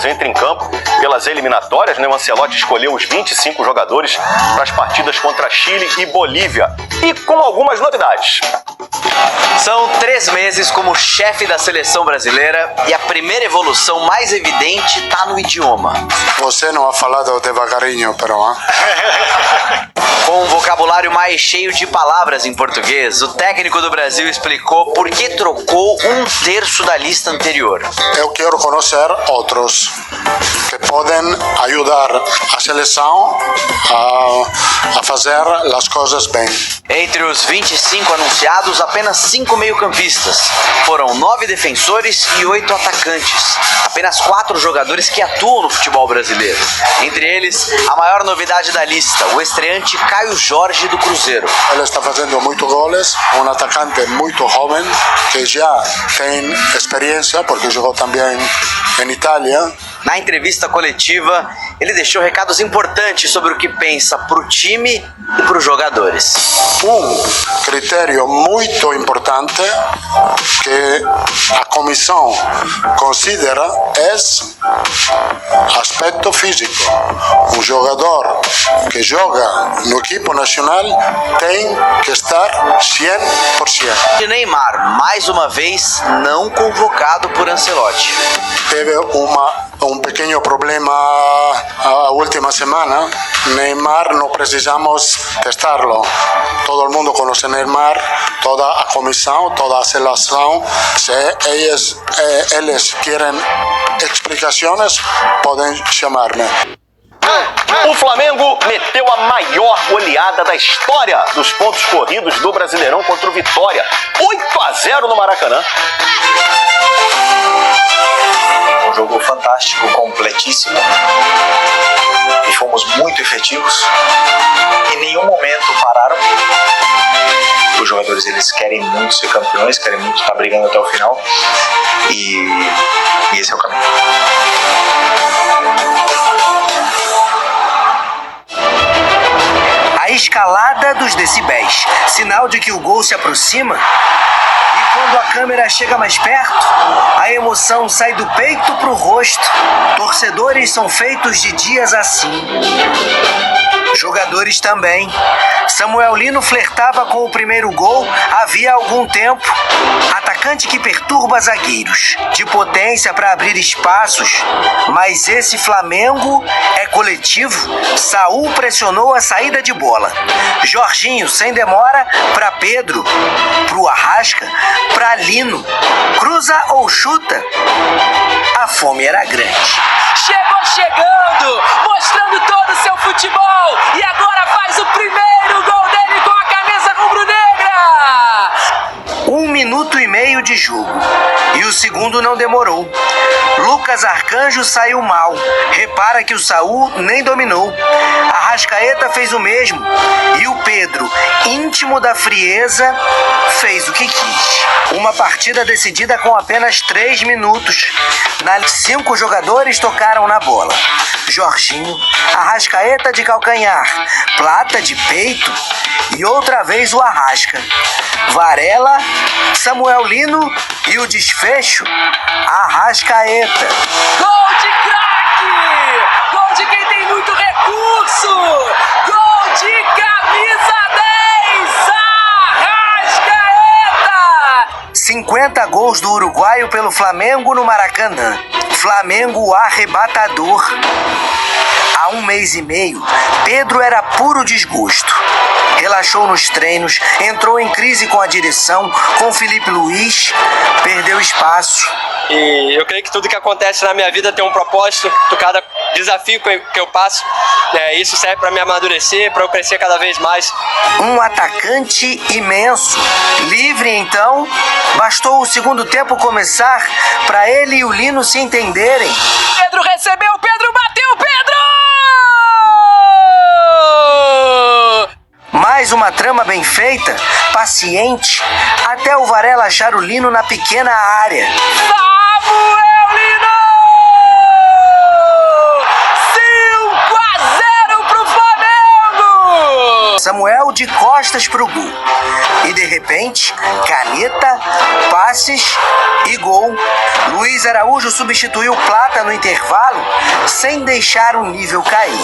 Brasil entra em campo pelas eliminatórias, né? O Ancelotti escolheu os 25 jogadores para as partidas contra Chile e Bolívia. E com algumas novidades. São 3 meses como chefe da seleção brasileira e a primeira evolução mais evidente está no idioma. Você não ha falado devagarinho, pero... Com um vocabulário mais cheio de palavras em português, o técnico do Brasil explicou por que trocou 1/3 da lista anterior. Eu quero conhecer outros que podem ajudar a seleção a fazer as coisas bem. Entre os 25 anunciados, apenas 5 meio-campistas. Foram 9 defensores e 8 atacantes. Apenas 4 jogadores que atuam no futebol brasileiro. Entre eles, a maior novidade da lista, o estreante Caio Jorge do Cruzeiro. Ele está fazendo muitos goles, um atacante muito jovem, que já tem experiência, porque jogou também em Itália. Na entrevista coletiva, ele deixou recados importantes sobre o que pensa para o time e para os jogadores. Um critério muito importante que a comissão considera é aspecto físico. Um jogador que joga no equipo nacional tem que estar 100%. E Neymar, mais uma vez, não convocado por Ancelotti. Teve um pequeno problema a última semana. Neymar não precisamos testarlo. Todo mundo conhece Neymar, toda a comissão, toda a seleção. Se eles querem explicações, podem chamar-me. O Flamengo meteu a maior goleada da história dos pontos corridos do Brasileirão contra o Vitória. 8-0 no Maracanã. Um jogo fantástico, completíssimo. E fomos muito efetivos. Em nenhum momento pararam. Os jogadores, eles querem muito ser campeões, querem muito estar brigando até o final. E esse é o caminho. A escalada dos decibéis, sinal de que o gol se aproxima. E quando a câmera chega mais perto, a emoção sai do peito pro rosto. Torcedores são feitos de dias assim. Jogadores também. Samuel Lino flertava com o primeiro gol havia algum tempo. Atacante que perturba zagueiros, de potência para abrir espaços. Mas esse Flamengo é coletivo. Saul pressionou a saída de bola. Jorginho, sem demora, para Pedro, pro Arrasca, para Lino. Cruza ou chuta? A fome era grande. Chegou chegando, mostrando todo o seu futebol e agora faz o primeiro gol dele com a camisa rubro-negra. 1 minuto e meio de jogo e o segundo não demorou. Lucas Arcanjo saiu mal. Repara que o Saul nem dominou. Arrascaeta fez o mesmo e o Pedro, íntimo da frieza, fez o que quis. Uma partida decidida com apenas 3 minutos. 5 jogadores tocaram na bola. Jorginho, Arrascaeta de calcanhar, Plata de peito e outra vez o Arrasca. Varela, Samuel Lino e o desfecho, Arrascaeta. Gol de craque! Gol de quem tem muito recurso! Gol de camisa 10! Arrascaeta! 50 gols do uruguaio pelo Flamengo no Maracanã. Flamengo arrebatador. Há 1 mês e meio, Pedro era puro desgosto. Relaxou nos treinos, entrou em crise com a direção, com Felipe Luiz, perdeu espaço. E eu creio que tudo que acontece na minha vida tem um propósito, cada desafio que eu passo, isso serve para me amadurecer, para eu crescer cada vez mais. Um atacante imenso. Livre então, bastou o segundo tempo começar para ele e o Lino se entenderem. Pedro recebeu, Pedro bateu, Pedro! Mais uma trama bem feita, paciente, até o Varela achar o Lino na pequena área. Samuel Lino! 5-0 pro Flamengo! Samuel de costas pro gol. E de repente, caneta, passes e gol. Luiz Araújo substituiu Plata no intervalo sem deixar o nível cair.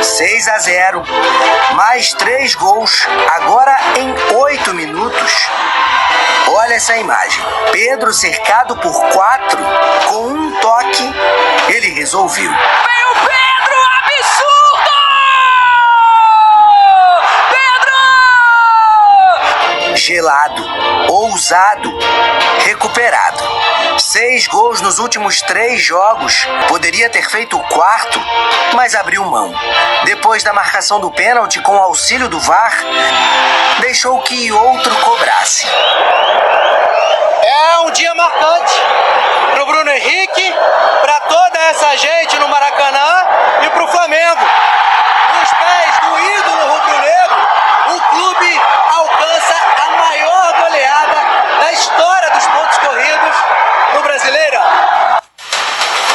6-0. Mais 3 gols, agora em 8 minutos. Olha essa imagem. Pedro cercado por 4, com um toque, ele resolveu. Vem o Pedro, absurdo! Pedro! Gelado, ousado, recuperado. 6 gols nos últimos 3 jogos. Poderia ter feito o 4º, mas abriu mão. Depois da marcação do pênalti com o auxílio do VAR, deixou que outro cobrasse. É um dia marcante pro Bruno Henrique, para toda essa gente no Maracanã e pro Flamengo. Nos pés do ídolo rubro-negro, o clube alcança a maior goleada da história dos pontos corridos no Brasileirão.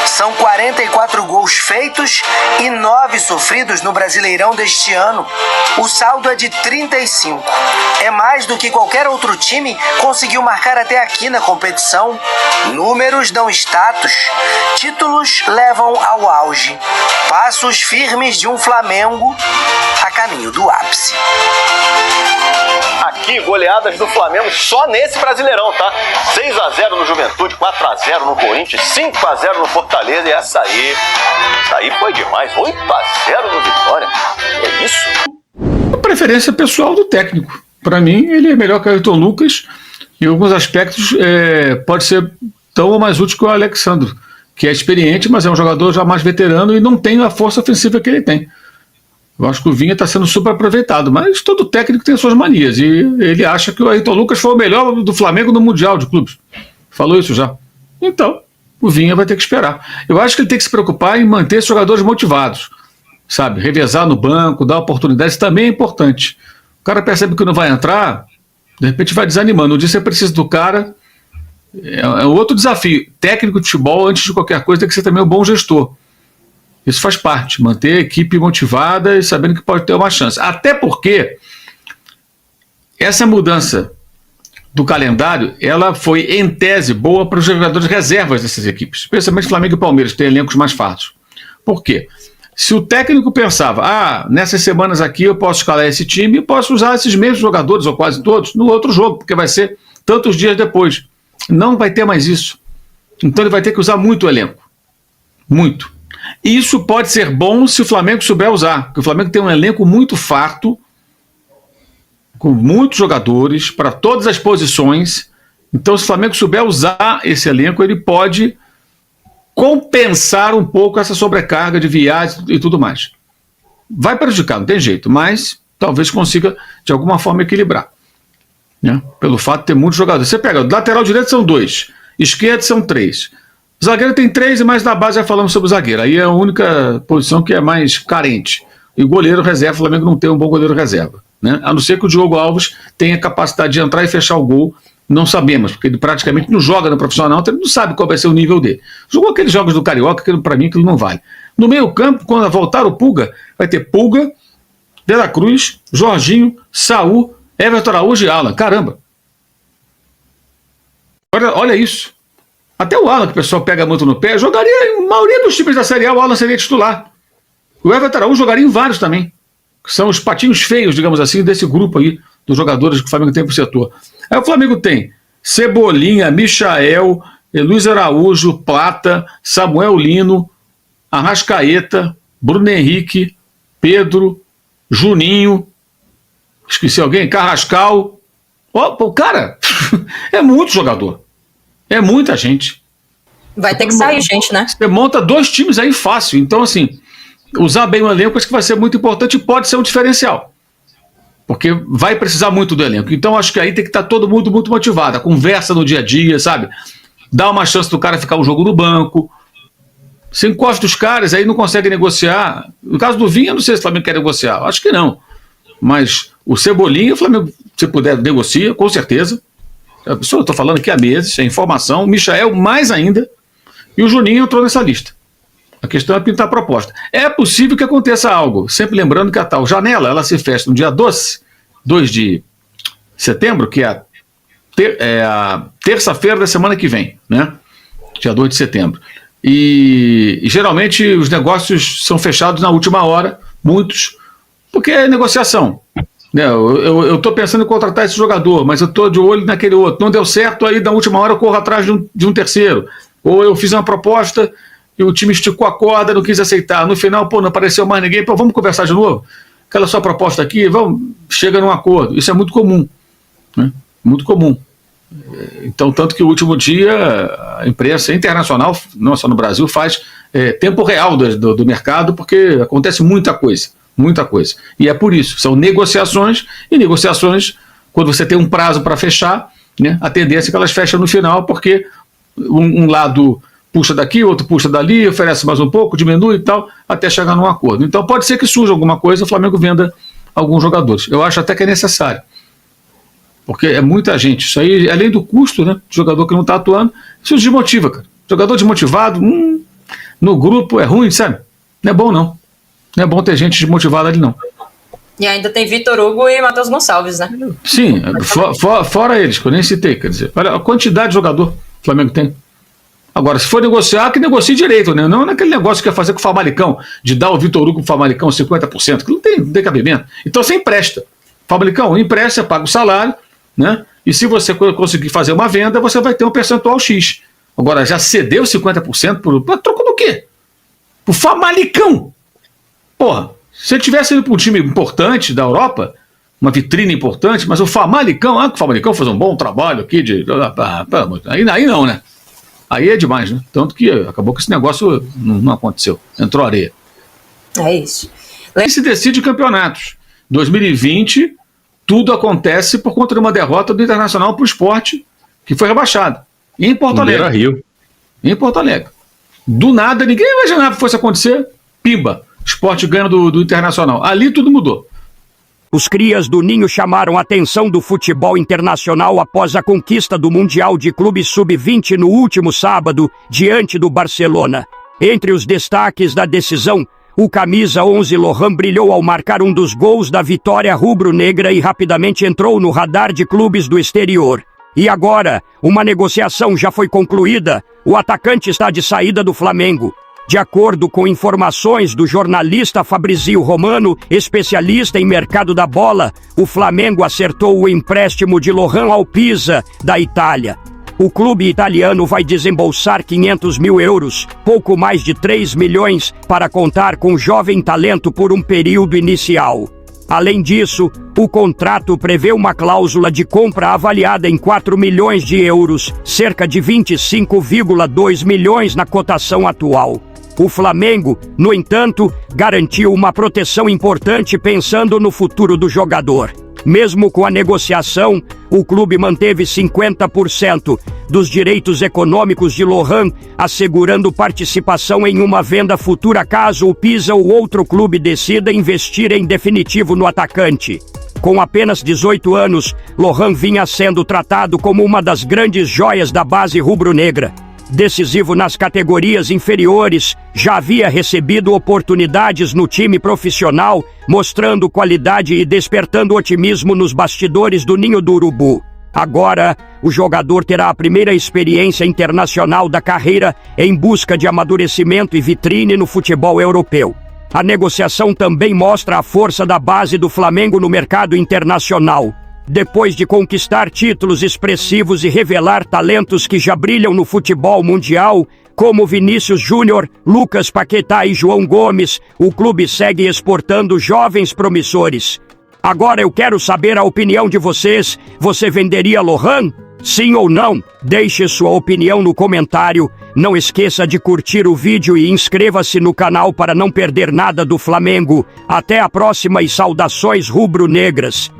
São 44 gols feitos e 9 sofridos no Brasileirão deste ano. O saldo é de 35. É mais do que qualquer outro time conseguiu marcar até aqui na competição. Números dão status. Títulos levam ao auge. Passos firmes de um Flamengo a caminho do ápice. Aqui, goleadas do Flamengo só nesse Brasileirão, tá? 6-0 no Juventude, 4-0 no Corinthians, 5-0 no Fortaleza. E essa aí foi demais. 8-0 no Vitória. É isso? A preferência pessoal do técnico. Para mim, ele é melhor que o Ayrton Lucas. Em alguns aspectos, pode ser tão ou mais útil que o Alexandro, que é experiente, mas é um jogador já mais veterano e não tem a força ofensiva que ele tem. Eu acho que o Vinha está sendo super aproveitado, mas todo técnico tem suas manias. E ele acha que o Ayrton Lucas foi o melhor do Flamengo no Mundial de Clubes. Falou isso já. Então, o Vinha vai ter que esperar. Eu acho que ele tem que se preocupar em manter os jogadores motivados. Sabe? Revezar no banco, dar oportunidades também é importante. O cara percebe que não vai entrar, de repente vai desanimando. Um dia você precisa do cara. É outro desafio. Técnico de futebol, antes de qualquer coisa, tem que ser também um bom gestor. Isso faz parte, manter a equipe motivada e sabendo que pode ter uma chance. Até porque essa mudança do calendário, ela foi, em tese, boa para os jogadores reservas dessas equipes, especialmente Flamengo e Palmeiras, que têm elencos mais fartos. Por quê? Se o técnico pensava, nessas semanas aqui eu posso escalar esse time e posso usar esses mesmos jogadores, ou quase todos, no outro jogo, porque vai ser tantos dias depois. Não vai ter mais isso. Então ele vai ter que usar muito o elenco. Muito. Isso pode ser bom se o Flamengo souber usar, porque o Flamengo tem um elenco muito farto, com muitos jogadores, para todas as posições. Então, se o Flamengo souber usar esse elenco, ele pode compensar um pouco essa sobrecarga de viagens e tudo mais. Vai prejudicar, não tem jeito, mas talvez consiga, de alguma forma, equilibrar. Né? Pelo fato de ter muitos jogadores. Você pega, lateral direito são 2, esquerdo são 3. Zagueiro tem 3, e mais na base já falamos sobre o zagueiro. Aí é a única posição que é mais carente. E o goleiro reserva, o Flamengo não tem um bom goleiro reserva. Né? A não ser que o Diogo Alves tenha capacidade de entrar e fechar o gol, não sabemos, porque ele praticamente não joga no profissional, então ele não sabe qual vai ser o nível dele. Jogou aqueles jogos do Carioca, que para mim aquilo não vale. No meio campo, quando voltar o Pulga, vai ter Pulga, De La Cruz, Jorginho, Saul, Everton Araújo e Alan. Caramba! Olha isso. Até o Alan, que o pessoal pega muito no pé, jogaria em maioria dos times da Série A, o Alan seria titular. O Everton Araújo jogaria em vários também. Que são os patinhos feios, digamos assim, desse grupo aí, dos jogadores que o Flamengo tem pro setor. Aí o Flamengo tem Cebolinha, Michael, Luiz Araújo, Plata, Samuel Lino, Arrascaeta, Bruno Henrique, Pedro, Juninho, esqueci alguém, Carrascal. Cara, é muito jogador. É muita gente. Vai ter que sair gente, né? Você monta 2 times aí fácil. Então, assim, usar bem o elenco acho que vai ser muito importante e pode ser um diferencial. Porque vai precisar muito do elenco. Então, acho que aí tem que estar todo mundo muito motivado. A conversa no dia a dia, sabe? Dá uma chance do cara ficar o jogo no banco. Você encosta os caras, aí não consegue negociar. No caso do Vinha, não sei se o Flamengo quer negociar. Acho que não. Mas o Cebolinha, o Flamengo, se puder, negocia, com certeza. Eu estou falando aqui há meses, é informação. O Michael, mais ainda. E o Juninho entrou nessa lista. A questão é pintar a proposta. É possível que aconteça algo. Sempre lembrando que a tal janela, ela se fecha no dia 2 de setembro, que é a terça-feira da semana que vem, né? Dia 2 de setembro. E geralmente os negócios são fechados na última hora, muitos, porque é negociação. Né? Eu estou pensando em contratar esse jogador, mas eu estou de olho naquele outro. Não deu certo, aí na última hora eu corro atrás de um terceiro. Ou eu fiz uma proposta e o time esticou a corda, não quis aceitar. No final, não apareceu mais ninguém. Vamos conversar de novo? Aquela sua proposta aqui, chega num acordo. Isso é muito comum. Né? Muito comum. Então, tanto que o último dia a imprensa internacional, não só no Brasil, faz tempo real do mercado, porque acontece muita coisa. Muita coisa. E é por isso, são negociações, e negociações, quando você tem um prazo para fechar, né, a tendência é que elas fecham no final, porque um lado puxa daqui, outro puxa dali, oferece mais um pouco, diminui e tal, até chegar num acordo. Então pode ser que surja alguma coisa, o Flamengo venda alguns jogadores. Eu acho até que é necessário. Porque é muita gente. Isso aí, além do custo, né, de jogador que não está atuando, isso desmotiva, cara. Jogador desmotivado, no grupo é ruim, sabe? Não é bom, não. Não é bom ter gente desmotivada ali, não. E ainda tem Vitor Hugo e Matheus Gonçalves, né? Sim, fora eles, que eu nem citei. Quer dizer, olha a quantidade de jogador que o Flamengo tem. Agora, se for negociar, que negocie direito, né? Não naquele negócio que quer fazer com o Famalicão, de dar o Vitor Hugo pro Famalicão 50%, que não tem cabimento. Então você empresta. Famalicão, empresta, paga o salário, né? E se você conseguir fazer uma venda, você vai ter um percentual X. Agora, já cedeu 50% por troco do quê? Pro Famalicão! Porra, se ele tivesse ido para um time importante da Europa, uma vitrine importante, mas o Famalicão, que o Famalicão fez um bom trabalho aqui, aí não, né? Aí é demais, né? Tanto que acabou que esse negócio não aconteceu. Entrou areia. É isso. E se decide campeonatos. 2020, tudo acontece por conta de uma derrota do Internacional para o Sport, que foi rebaixado. Em Porto Alegre. Rio. Em Porto Alegre. Do nada, ninguém imaginava que fosse acontecer. Pimba. Sport ganha do Internacional. Ali tudo mudou. Os crias do Ninho chamaram a atenção do futebol internacional após a conquista do Mundial de Clubes Sub-20 no último sábado, diante do Barcelona. Entre os destaques da decisão, o camisa 11 Lohan brilhou ao marcar um dos gols da vitória rubro-negra e rapidamente entrou no radar de clubes do exterior. E agora, uma negociação já foi concluída, o atacante está de saída do Flamengo. De acordo com informações do jornalista Fabrizio Romano, especialista em mercado da bola, o Flamengo acertou o empréstimo de Lohan ao Pisa, da Itália. O clube italiano vai desembolsar 500 mil euros, pouco mais de 3 milhões, para contar com o jovem talento por um período inicial. Além disso, o contrato prevê uma cláusula de compra avaliada em 4 milhões de euros, cerca de 25,2 milhões na cotação atual. O Flamengo, no entanto, garantiu uma proteção importante pensando no futuro do jogador. Mesmo com a negociação, o clube manteve 50% dos direitos econômicos de Lohan, assegurando participação em uma venda futura caso o Pisa ou outro clube decida investir em definitivo no atacante. Com apenas 18 anos, Lohan vinha sendo tratado como uma das grandes joias da base rubro-negra. Decisivo nas categorias inferiores, já havia recebido oportunidades no time profissional, mostrando qualidade e despertando otimismo nos bastidores do Ninho do Urubu. Agora, o jogador terá a primeira experiência internacional da carreira em busca de amadurecimento e vitrine no futebol europeu. A negociação também mostra a força da base do Flamengo no mercado internacional. Depois de conquistar títulos expressivos e revelar talentos que já brilham no futebol mundial, como Vinícius Júnior, Lucas Paquetá e João Gomes, o clube segue exportando jovens promissores. Agora eu quero saber a opinião de vocês. Você venderia Lohan? Sim ou não? Deixe sua opinião no comentário. Não esqueça de curtir o vídeo e inscreva-se no canal para não perder nada do Flamengo. Até a próxima e saudações rubro-negras.